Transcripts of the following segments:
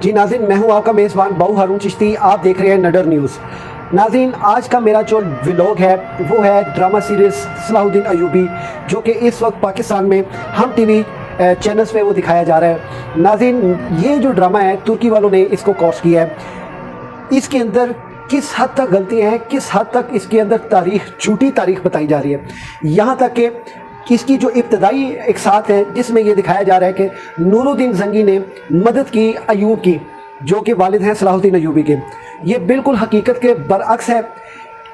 जी नाज़रीन, मैं हूं आपका मेज़बान बाऊ हारून चिश्ती। आप देख रहे हैं नडर न्यूज़। नाज़रीन, आज का मेरा जो व्लॉग है वो है ड्रामा सीरीज़ सलाहुद्दीन अय्यूबी, जो कि इस वक्त पाकिस्तान में हम टीवी चैनल्स पे वो दिखाया जा रहा है। नाज़रीन, ये जो ड्रामा है तुर्की वालों ने इसको कॉस्ट किया है। इसके अंदर किस हद तक गलतियाँ हैं, किस हद तक इसके अंदर तारीख, झूठी तारीख बताई जा रही है। यहाँ तक कि इसकी जो इब्तदाई एक साथ है जिसमें ये दिखाया जा रहा है कि नूरुद्दीन ज़ंगी ने मदद की अय्यूब की, जो कि वालिद हैं सलाहुद्दीन अय्यूबी के। ये बिल्कुल हकीकत के बरअक्स है।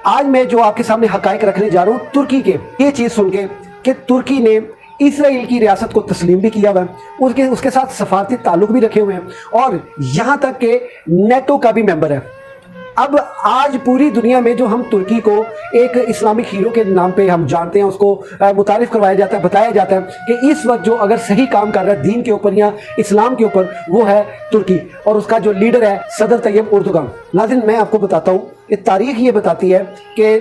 आज मैं जो आपके सामने हकायक रखने जा रहा हूँ तुर्की के, ये चीज़ सुन के कि तुर्की ने इसराइल की रियासत को तस्लीम भी किया हुआ है, उसके साथ सफारती ताल्लुक भी रखे हुए हैं और यहाँ तक कि नेटो का भी मेंबर है। अब आज पूरी दुनिया में जो हम तुर्की को एक इस्लामिक हीरो के नाम पे हम जानते हैं, उसको मुतारिफ करवाया जाता है, बताया जाता है कि इस वक्त जो अगर सही काम कर रहा है दीन के ऊपर या इस्लाम के ऊपर, वो है तुर्की और उसका जो लीडर है सदर तैयब एर्दोगान। नाज़रीन, मैं आपको बताता हूँ कि तारीख ये बताती है कि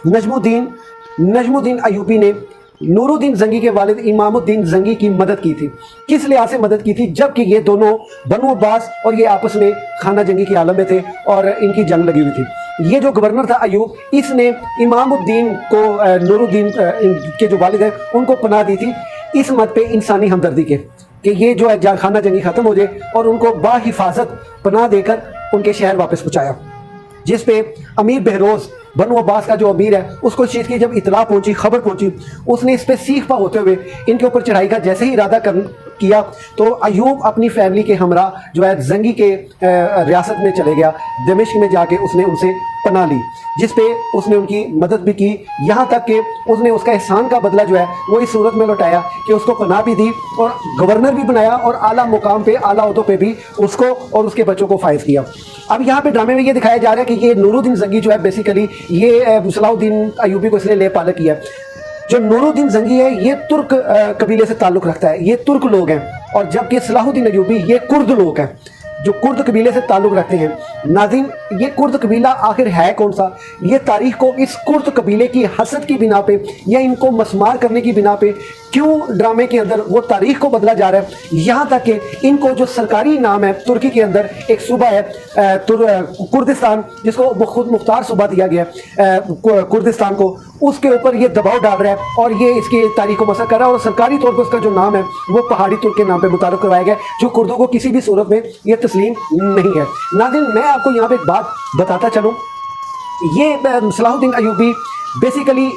नजमुद्दीन अय्यूबी ने नूरुद्दीन ज़ंगी के वालिद इमामुद्दीन ज़ंगी की मदद की थी। किस लिहाज से मदद की थी? जबकि ये दोनों बनु अब्बास और ये आपस में खाना जंगी के आलम में थे और इनकी जंग लगी हुई थी। ये जो गवर्नर था अय्यूब, इसने इमामुद्दीन को नूरुद्दीन के जो वालिद हैं उनको पनाह दी थी इस मत पे इंसानी हमदर्दी के कि ये जो है खाना जंगी ख़त्म हो जाए, और उनको बाहिफाजत पनाह देकर उनके शहर वापस पहुँचाया। जिस पे अमीर बहरोज़, बनु अब्बास का जो अमीर है, उसको इस चीज़ की जब इतला पहुंची, खबर पहुंची, उसने इस पर सीख पा होते हुए इनके ऊपर चढ़ाई का जैसे ही इरादा किया तो अय्यूब अपनी फैमिली के हमरा जो है ज़ंगी के रियासत में चले गया। दमिश्क में जाके उसने उनसे पनाह ली, जिस पे उसने उनकी मदद भी की। यहाँ तक कि उसने उसका एहसान का बदला जो है वो इस सूरत में लौटाया कि उसको पनाह भी दी और गवर्नर भी बनाया और आला मुकाम पे, आला ओहदों पे भी उसको और उसके बच्चों को फायज किया। अब यहाँ पे ड्रामे में ये दिखाया जा रहा है कि ये नूरुद्दीन ज़ंगी जो है बेसिकली ये सलाहुद्दीन अय्यूबी को इसलिए ले पालक किया। जो नूरुद्दीन ज़ंगी है ये तुर्क कबीले से ताल्लुक़ रखता है, ये तुर्क लोग हैं, और जबकि सलाहुद्दीन अय्यूबी ये कुर्द लोग हैं जो कुर्द कबीले से ताल्लुक़ रखते हैं। नाज़रीन, ये कुर्द कबीला आखिर है कौन सा? ये तारीख को इस कुर्द कबीले की हसद की बिना पे या इनको मसमार करने की बिना पे क्यों ड्रामे के अंदर वो तारीख को बदला जा रहा है। यहाँ तक कि इनको जो सरकारी नाम है तुर्की के अंदर, एक सूबा है कुर्दिस्तान, जिसको खुद मुख्तार सूबा दिया गया कुर्दिस्तान को, उसके ऊपर ये दबाव डाल रहा है और ये इसकी तारीख को मसक कर रहा है और सरकारी तौर पर उसका जो नाम है वो पहाड़ी तुर्क के नाम पे मुतारफ करवाया गया, जो कुर्दों को किसी भी सूरत में ये तस्लीम नहीं है। नाज़रीन, मैं आपको यहाँ पे एक बात बताता चलूँ, ये सलाहुद्दीन अय्यूबी बेसिकली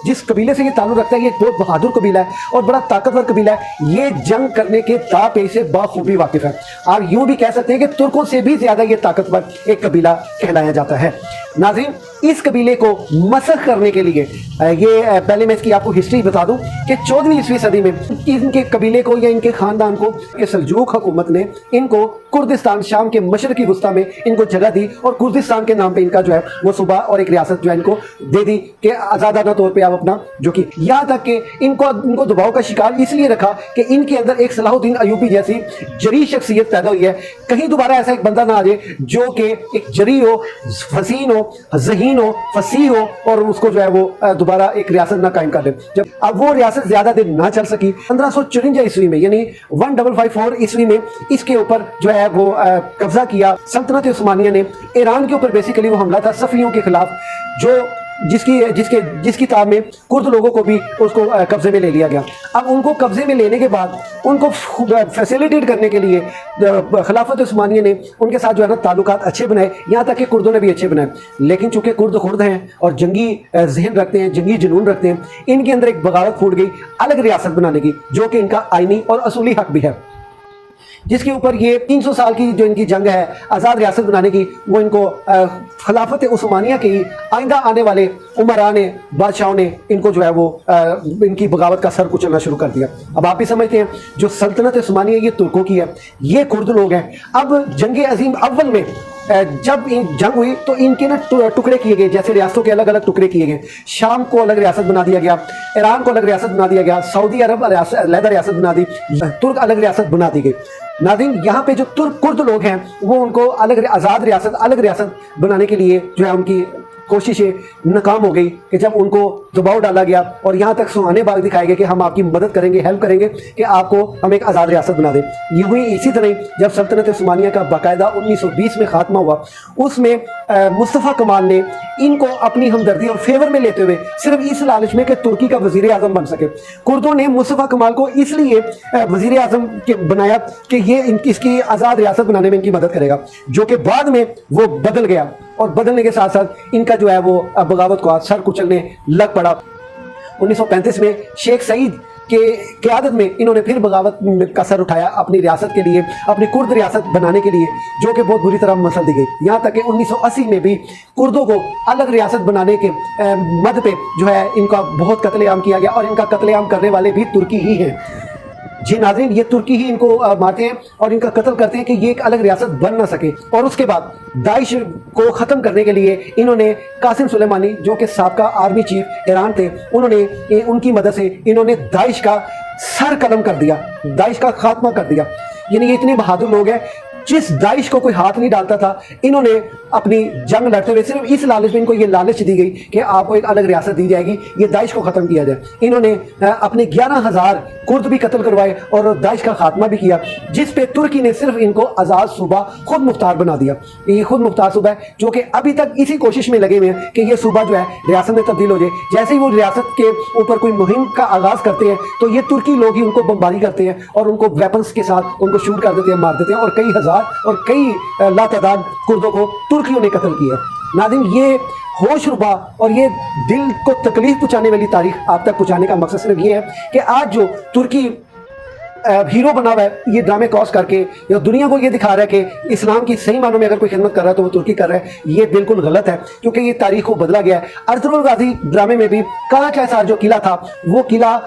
जिस कबीले से ये ताल्लुक़ रखता है, ये बहुत बहादुर कबीला है और बड़ा ताकतवर कबीला है। ये जंग करने के दापे से बाखूबी वाकिफ़ है। आप यूँ भी कह सकते हैं कि तुर्कों से भी ज़्यादा ये ताकतवर एक कबीला कहलाया जाता है। नाज़रीन, इस कबीले को मसख करने के लिए ये पहले मैं इसकी आपको हिस्ट्री बता दूं कि 14वीं ईस्वी सदी में इनके कबीले को या इनके ख़ानदान को सल्जूक हुकूमत ने इनको कुर्दिस्तान, शाम के मशरक़ी वस्ता में इनको जगह दी और कुर्दिस्तान के नाम पे इनका जो है वो सूबा और एक रियासत जो है इनको दे दी कि आज़ादाना तौर पे आप अपना जो कि, यहाँ तक कि इनको दबाव का शिकार इसलिए रखा कि इनके अंदर एक सलाहुद्दीन अय्यूबी जैसी जरी शख्सियत पैदा हुई है। कहीं दोबारा ऐसा एक बंदा ना आ जाए जो कि एक जरी हो, हसीन हो, ज़हीन हो, फसीह हो और उसको जो है वो दोबारा एक रियासत ना कायम कर दे। जब अब वो रियासत ज़्यादा दिन ना चल सकी, 1554 ईस्वी में यानी 1554 ईस्वी में इसके ऊपर जो है वो कब्जा किया सल्तनत उस्मानिया ने। ईरान के ऊपर बेसिकली वो हमला था सफ़ियों के खिलाफ, जो जिसकी ताब में कुर्द लोगों को भी उसको कब्जे में ले लिया गया। अब उनको कब्जे में लेने के बाद उनको फैसिलिटेट करने के लिए खिलाफत उस्मानिया ने उनके साथ जो है ना ताल्लुकात अच्छे बनाए, यहाँ तक कि कुर्दों ने भी अच्छे बनाए। लेकिन चूंकि कुर्द खुर्द हैं और जंगी जहन रखते हैं, जंगी जुनून रखते हैं, इनके अंदर एक बगावत फूट गई अलग रियासत बनाने की, जो कि इनका आइनी और असूली हक भी है, जिसके ऊपर ये 300 साल की जो इनकी जंग है आज़ाद रियासत बनाने की, वो इनको खिलाफत उस्मानिया की आइंदा आने वाले उमरा ने, बादशाहों ने इनको जो है वो इनकी बगावत का सर कुचलना शुरू कर दिया। अब आप भी समझते हैं जो सल्तनत उस्मानिया ये तुर्कों की है, ये कुर्द लोग हैं। अब जंग अजीम अव्वल में जब जंग हुई तो इनके ना टुकड़े किए गए, जैसे रियासतों के अलग अलग टुकड़े किए गए। शाम को अलग रियासत बना दिया गया, ईरान को अलग रियासत बना दिया गया, सऊदी अरब अलग रियासत बना दी, तुर्क अलग रियासत बना दी गई। नाज़रीन, यहाँ पे जो तुर्क कुर्द लोग हैं वो उनको अलग आज़ाद रियासत, अलग रियासत बनाने के लिए जो है उनकी कोशिशें नाकाम हो गई कि जब उनको दबाव डाला गया और यहाँ तक सुहाने बाग दिखाए गए कि हम आपकी मदद करेंगे, हेल्प करेंगे कि आपको हम एक आज़ाद रियासत बना दें। यूं ही इसी तरह जब सल्तनत उस्मानिया का बाकायदा 1920 में खात्मा हुआ, उसमें मुस्तफ़ा कमाल ने इनको अपनी हमदर्दी और फेवर में लेते हुए सिर्फ इस लालच में कि तुर्की का वज़ीर आज़म बन सके, कुर्दों ने मुस्तफ़ा कमाल को इसलिए वज़ीर आज़म के बनाया कि ये इसकी आज़ाद रियासत बनाने में इनकी मदद करेगा, जो कि बाद में वो बदल गया और बदलने के साथ साथ इनका जो है वो बगावत को सर कुचलने लग पड़ा। 1935 में शेख सईद के क़यादत में इन्होंने फिर बगावत का सर उठाया अपनी रियासत के लिए, अपनी कुर्द रियासत बनाने के लिए, जो कि बहुत बुरी तरह मसल दी गई। यहाँ तक कि 1980 में भी कुर्दों को अलग रियासत बनाने के मद पे जो है इनका बहुत कत्लेआम किया गया और इनका कत्लेआम करने वाले भी तुर्की ही हैं। जी नाज़रीन, ये तुर्की ही इनको मारते हैं और इनका कत्ल करते हैं कि ये एक अलग रियासत बन ना सके। और उसके बाद दाइश को ख़त्म करने के लिए इन्होंने कासिम सुलेमानी, जो कि साबका आर्मी चीफ ईरान थे, उनकी मदद से इन्होंने दाइश का सर कलम कर दिया, दाइश का खात्मा कर दिया। यानी ये इतने बहादुर लोग हैं, जिस दाइश को कोई हाथ नहीं डालता था, इन्होंने अपनी जंग लड़ते हुए सिर्फ इस लालच में, इनको ये लालच दी गई कि आपको एक अलग रियासत दी जाएगी, ये दाइश को ख़त्म किया जाए। इन्होंने अपने 11,000 कुर्द भी कत्ल करवाए और दाइश का खात्मा भी किया, जिस पे तुर्की ने सिर्फ इनको आज़ाद सूबा खुद मुख्तार बना दिया। ये खुद मुख्तार सूबा है जो कि अभी तक इसी कोशिश में लगे हुए हैं कि ये सूबा जो है रियासत में तब्दील हो जाए। जैसे ही वो रियासत के ऊपर कोई मुहिम का आगाज़ करते हैं तो ये तुर्की लोग ही उनको बमबारी करते हैं और उनको वेपन्स के साथ उनको शूट कर देते हैं, मार देते हैं और कई हज़ार और कई लातादाद कुर्दों को तुर्कियों ने कत्ल किया। नाज़रीन, ये होश रुबा और ये दिल को तकलीफ पहुंचाने वाली तारीख आप तक पहुंचाने का मकसद सिर्फ ये है कि आज जो तुर्की हीरो बना हुआ है, ये ड्रामे क्रॉस करके या दुनिया को ये दिखा रहा है कि इस्लाम की सही मानों में अगर कोई खिदमत कर रहा है तो वो तुर्की कर रहा है, ये बिल्कुल गलत है, क्योंकि ये तारीख को बदला गया है। अर्तुगरुल गाजी ड्रामे में भी काला का सार जो किला था, वो किला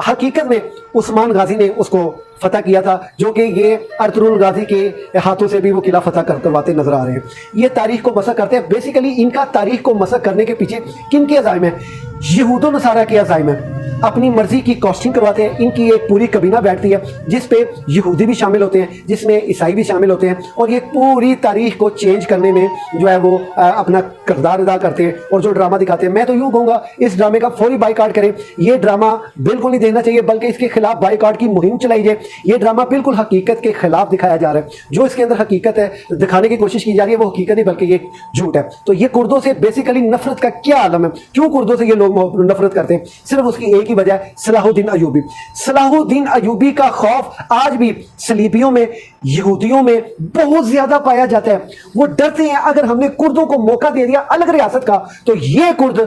हकीकत में उस्मान गाजी ने उसको फतह किया था, जो कि ये अर्तुगरुल गाजी के हाथों से भी वो किला फतह करवाते नजर आ रहे हैं। ये तारीख को मसक करते हैं। बेसिकली इनका तारीख को मसक करने के पीछे किन के अज़ाइम है? यहूदो नसारा के अज़ाइम है। अपनी मर्जी की कॉस्टिंग करवाते हैं। इनकी एक पूरी कबीना बैठती है जिस पे यहूदी भी शामिल होते हैं, जिसमें ईसाई भी शामिल होते हैं, और ये पूरी तारीख को चेंज करने में जो है वो अपना किरदार अदा करते हैं और जो ड्रामा दिखाते हैं। मैं तो यूँ कहूँगा इस ड्रामे का फौरी बाइकाट करें। ये ड्रामा बिल्कुल नहीं देखना चाहिए, बल्कि इसके खिलाफ बाइकाट की मुहिम चलाई जाए। ये ड्रामा बिल्कुल हकीकत के खिलाफ दिखाया जा रहा है। जो इसके अंदर हकीकत है दिखाने की कोशिश की जा रही है वो हकीकत नहीं बल्कि ये झूठ है। तो ये कुर्दों से बेसिकली नफरत का क्या आलम है? क्यों कुर्दों से ये लोग नफरत करते हैं? सिर्फ उसकी एक ही वजह है, सलाहुद्दीन अयूबी। सलाहुद्दीन अयूबी का खौफ आज भी सलीबियों में, यहूदियों में बहुत ज्यादा पाया जाता है। वो डरते हैं अगर हमने कुर्दों को मौका दे दिया अलग रियासत का तो ये कुर्द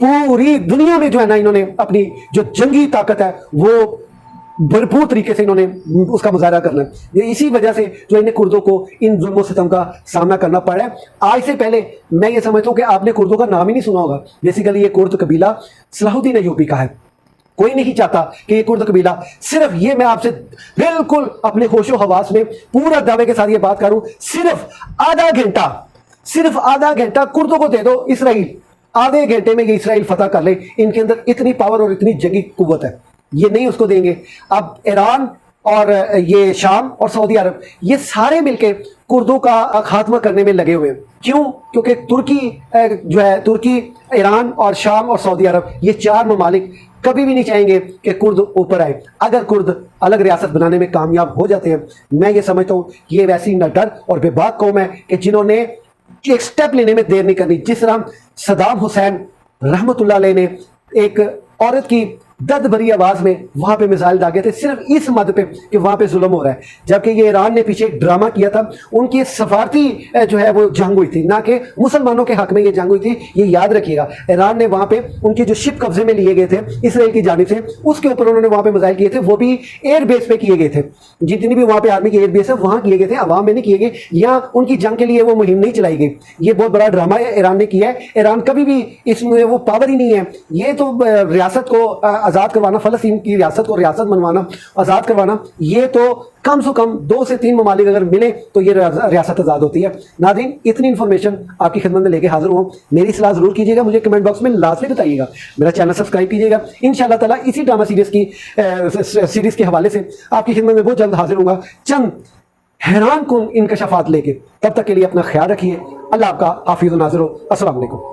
पूरी दुनिया में जो है ना, इन्होंने अपनी जो जंगी ताकत है वो भरपूर तरीके से इन्होंने उसका मुजाहरा करना है। ये इसी वजह से जो इन्हें कुर्दों को इन जुल्म सितम का सामना करना पड़ा है। आज से पहले मैं ये समझता हूँ कि आपने कुर्दों का नाम ही नहीं सुना होगा। बेसिकली ये कुर्द कबीला सलाहुद्दीन अयूबी का है। कोई नहीं चाहता कि ये कुर्द कबीला, सिर्फ ये मैं आपसे बिल्कुल अपने होशो हवास में पूरा दावे के साथ ये बात करूं, सिर्फ आधा घंटा कुर्दों को दे दो इसराइल, आधे घंटे में ये इसराइल फतह कर ले। इनके अंदर इतनी पावर और इतनी जंगी कुव्वत है, ये नहीं उसको देंगे। अब ईरान और ये शाम और सऊदी अरब ये सारे मिलके कुर्दों का खात्मा करने में लगे हुए हैं। क्यों? क्योंकि तुर्की जो है, तुर्की, ईरान और शाम और सऊदी अरब ये चार ममालिक कभी भी नहीं चाहेंगे कि कुर्द ऊपर आए। अगर कुर्द अलग रियासत बनाने में कामयाब हो जाते हैं, मैं ये समझता हूँ ये वैसी नडर और बेबाक कौम है कि जिन्होंने एक स्टेप लेने में देर नहीं करनी। जिस तरह सदाम हुसैन रहमतुल्लाह अलैह ने एक औरत की दर्द भरी आवाज में वहां पे मिसाइल दागे थे, सिर्फ इस मद पे कि वहां पे जुल्म हो रहा है। जबकि ये ईरान ने पीछे एक ड्रामा किया था, उनकी सफारती जो है वो जंग हुई थी, ना कि मुसलमानों के हक में ये जंग हुई थी। ये याद रखिएगा, ईरान ने वहां पे उनके जो शिप कब्जे में लिए गए थे इसराइल की जानिब से, उसके ऊपर उन्होंने वहां पे मिसाइल किए थे, वो भी एयर बेस पे किए गए थे। जितनी भी वहां पे आर्मी की एयर बेस है वहां किए गए थे, अवाम में नहीं किए गए। यहाँ उनकी जंग के लिए वो मुहिम नहीं चलाई गई। ये बहुत बड़ा ड्रामा है ईरान ने किया है। ईरान कभी भी इसमें वो पावर ही नहीं है। ये तो रियासत को आज़ाद करवाना, फलस्तीन की रियासत को रियासत बनवाना, आज़ाद करवाना, ये तो कम से कम 2 से 3 ममालिक अगर मिले तो ये रियासत आज़ाद होती है। नाज़रीन, इतनी इन्फॉर्मेशन आपकी खिदमत में लेके हाजिर हूँ। मेरी सलाह ज़रूर कीजिएगा, मुझे कमेंट बॉक्स में लाजमी बताइएगा। मेरा चैनल सब्सक्राइब कीजिएगा। इंशाअल्लाह ताला इसी ड्रामा सीरीज़ के हवाले से आपकी खिदमत में बहुत जल्द हाजिर होगा, चंद हैरान कुन इंकशाफात लेके। तब तक के लिए अपना ख्याल रखिए। अल्लाह आपका हाफिज़ नाज़िर हो। अस्सलाम वालेकुम।